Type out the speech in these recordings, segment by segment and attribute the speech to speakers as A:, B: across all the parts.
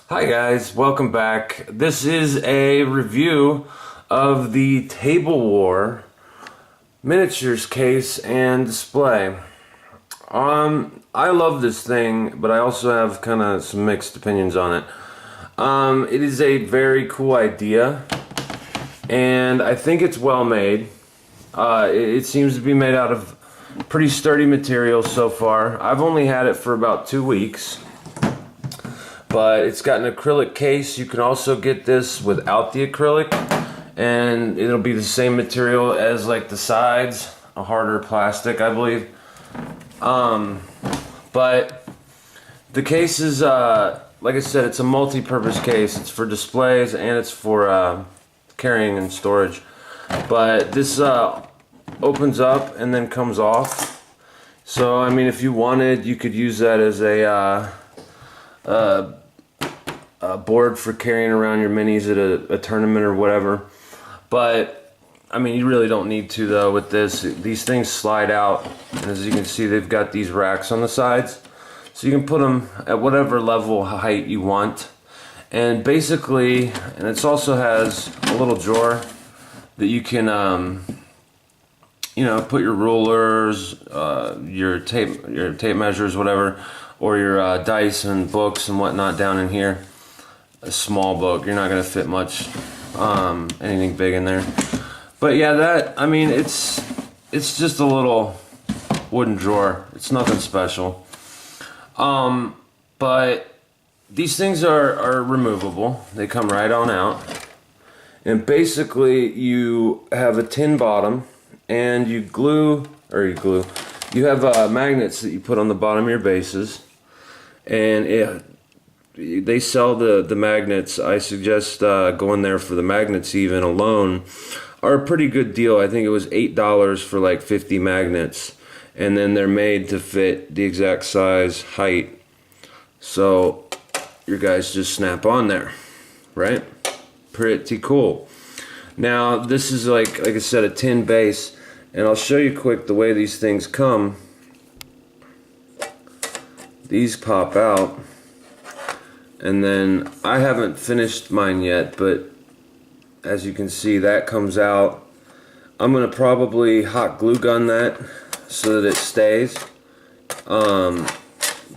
A: Hi guys, welcome back. This is a review of the Tablewar miniatures case and display. I love this thing, but I also have kind of some mixed opinions on it. It is a very cool idea, and I think it's well made. It seems to be made out of pretty sturdy material so far. I've only had it for about 2 weeks. But it's got an acrylic case. You can also get this without the acrylic, and it'll be the same material as like the sides, a harder plastic, I believe. But the case is, like I said, it's a multi-purpose case. It's for displays and it's for carrying and storage. But this opens up and then comes off. So I mean, if you wanted, you could use that as a board for carrying around your minis at a tournament or whatever. But I mean, you really don't need to though with this. These things slide out, and as you can see, they've got these racks on the sides, so you can put them at whatever level height you want. And basically, and it also has a little drawer that you can put your rulers, your tape measures, whatever, or your dice and books and whatnot down in here. A small book, you're not going to fit much anything big in there. But yeah, I mean, it's just a little wooden drawer. It's nothing special. But these things are removable. They come right on out. And basically you have a tin bottom, and you have magnets that you put on the bottom of your bases, and they sell the magnets. I suggest going there for the magnets even alone are a pretty good deal. I think it was $8 for like 50 magnets, and then they're made to fit the exact size, height, so your guys just snap on there, right? Pretty cool. Now this is like I said, a tin base, and I'll show you quick the way these things come. These pop out, and then I haven't finished mine yet, but as you can see, that comes out. I'm gonna probably hot glue gun that so that it stays,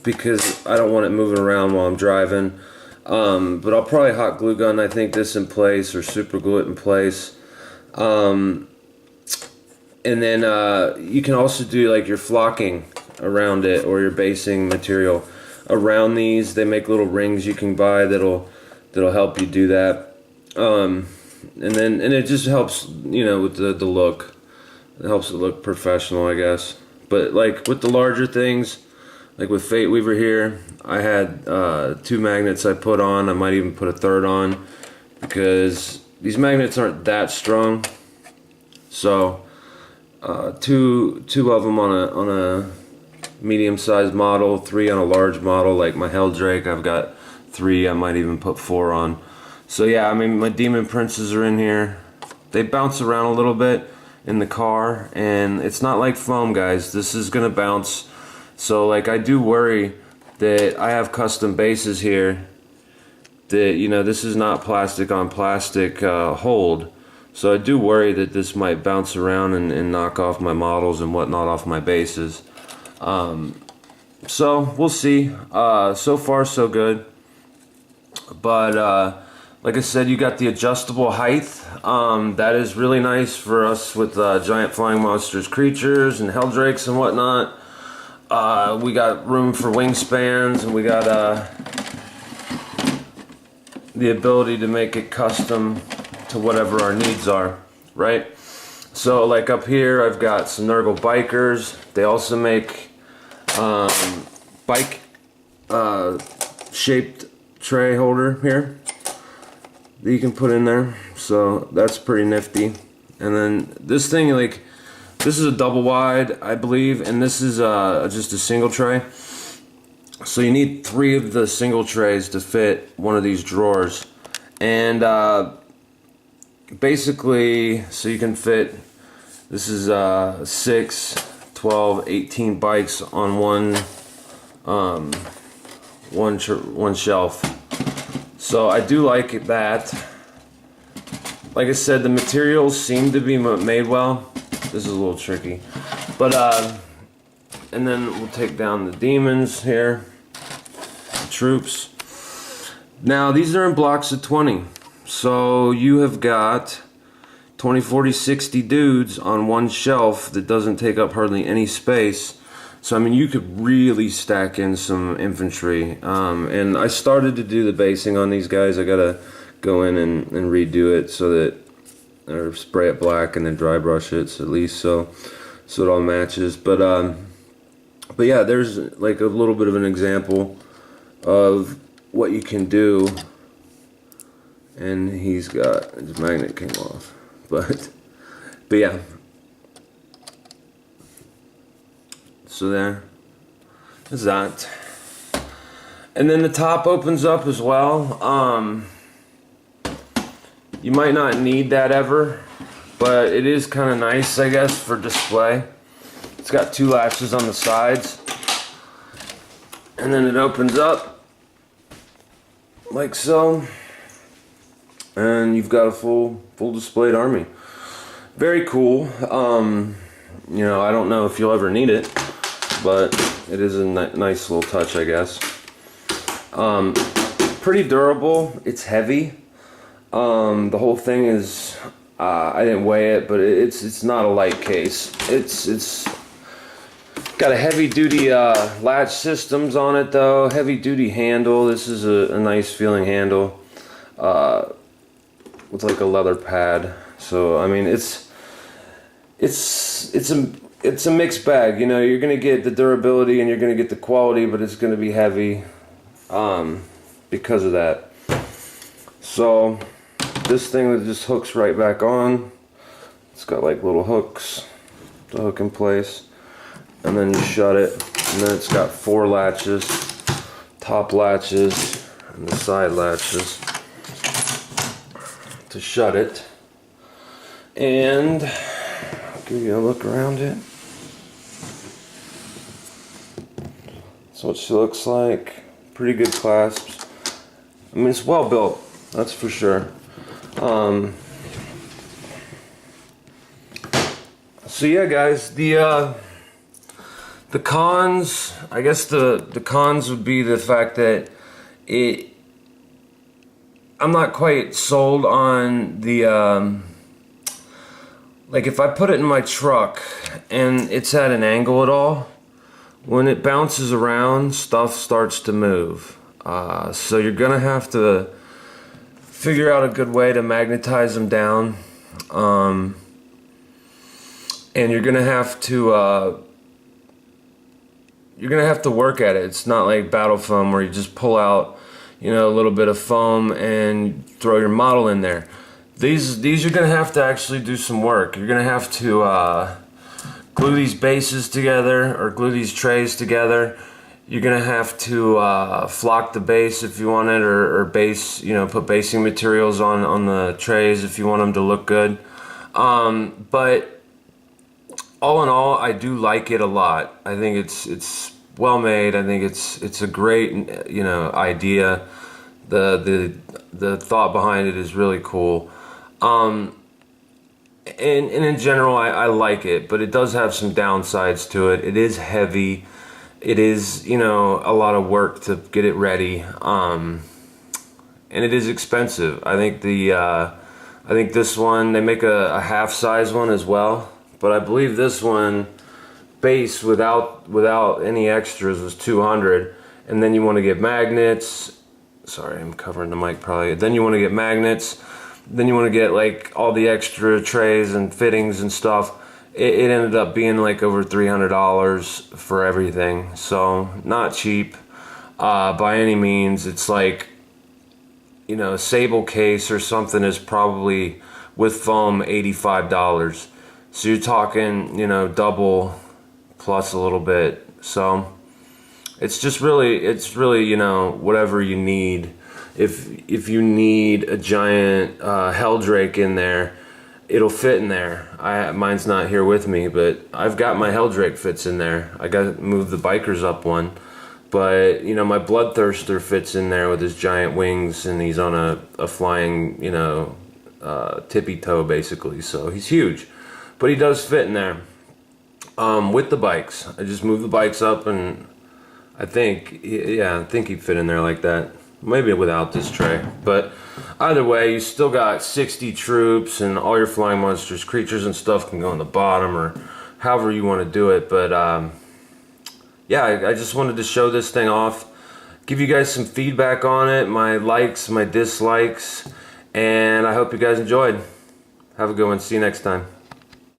A: because I don't want it moving around while I'm driving. But I'll probably hot glue gun, I think, this in place, or super glue it in place. And then you can also do like your flocking around it, or your basing material around these. They make little rings you can buy that'll help you do that. And it just helps, with the look. It helps it look professional, I guess. But like with the larger things, like with Fate Weaver here, I had 2 magnets I put on. I might even put a third on, because these magnets aren't that strong. So two of them on a medium-sized model, 3 on a large model. Like my Helldrake, I've got 3. I might even put 4 on. So yeah, I mean, my Demon Princes are in here. They bounce around a little bit in the car, and it's not like foam, guys. This is gonna bounce. So like, I do worry that I have custom bases here that, this is not plastic on plastic hold. So I do worry that this might bounce around and knock off my models and whatnot off my bases. So we'll see. So far so good. But like I said, you got the adjustable height. That is really nice for us with giant flying monsters creatures and Helldrakes and whatnot. We got room for wingspans, and we got the ability to make it custom to whatever our needs are, right? So like up here, I've got some Nurgle bikers. They also make bike shaped tray holder here that you can put in there, so that's pretty nifty. And then this thing, like, this is a double wide, I believe, and this is just a single tray. So you need 3 of the single trays to fit one of these drawers. And basically, so you can fit, this is 6, 12, 18 bikes on one shelf. So I do like that. Like I said, the materials seem to be made well. This is a little tricky. But, and then we'll take down the demons here. Troops. Now, these are in blocks of 20. So you have got 20, 40, 60 dudes on one shelf that doesn't take up hardly any space. So, I mean, you could really stack in some infantry. And I started to do the basing on these guys. I gotta go in and redo it so that, or spray it black and then dry brush it, so at least so it all matches. But yeah, there's like a little bit of an example of what you can do. And he's got, his magnet came off, but yeah. So there's that. And then the top opens up as well. You might not need that ever, but it is kind of nice, I guess, for display. It's got 2 latches on the sides. And then it opens up like so. And you've got a full displayed army. Very cool. You know, I don't know if you'll ever need it, but it is a nice little touch, I guess. Pretty durable. It's heavy. The whole thing is, I didn't weigh it, but it's not a light case. It's got a heavy duty latch systems on it though. Heavy duty handle. This is a nice feeling handle. With like a leather pad. So I mean, it's a mixed bag. You know, you're gonna get the durability and you're gonna get the quality, but it's gonna be heavy because of that. So this thing that just hooks right back on. It's got like little hooks to hook in place, and then you shut it. And then it's got 4 latches, top latches and the side latches to shut it. And I'll give you a look around it. That's what she looks like. Pretty good clasps. I mean, it's well built, that's for sure. So yeah, guys, the cons, I guess the cons would be the fact that I'm not quite sold on the, like if I put it in my truck and it's at an angle at all, when it bounces around, stuff starts to move. So you're gonna have to figure out a good way to magnetize them down. And you're gonna have to work at it. It's not like battle foam where you just pull out, you know, a little bit of foam and throw your model in there. These you're gonna have to actually do some work. You're gonna have to glue these bases together or glue these trays together. You're gonna have to flock the base if you want it, or base, you know, put basing materials on the trays if you want them to look good. But all in all, I do like it a lot. I think it's well made. I think it's a great, you know, idea. The thought behind it is really cool. And in general, I like it, but it does have some downsides to it. It is heavy. It is, you know, a lot of work to get it ready. And it is expensive. I think I think this one, they make a half size one as well, but I believe this one base without any extras was $200. And then you want to get magnets. Sorry, I'm covering the mic probably. Then you want to get magnets. Then you want to get like all the extra trays and fittings and stuff. It ended up being like over $300 for everything. So not cheap by any means. It's like, you know, a Sable case or something is probably with foam $85. So you're talking, you know, double plus a little bit. So it's really, you know, whatever you need. If you need a giant Helldrake in there, it'll fit in there. Mine's not here with me, but I've got my Helldrake fits in there. I got to move the bikers up one, But, you know, my Bloodthirster fits in there with his giant wings, and he's on a flying, you know, tippy toe, basically. So he's huge. But he does fit in there. With the bikes. I just moved the bikes up, and I think he'd fit in there like that. Maybe without this tray. But either way, you still got 60 troops, and all your flying monsters, creatures and stuff can go on the bottom, or however you want to do it. But yeah, I just wanted to show this thing off, give you guys some feedback on it, my likes, my dislikes, and I hope you guys enjoyed. Have a good one. See you next time.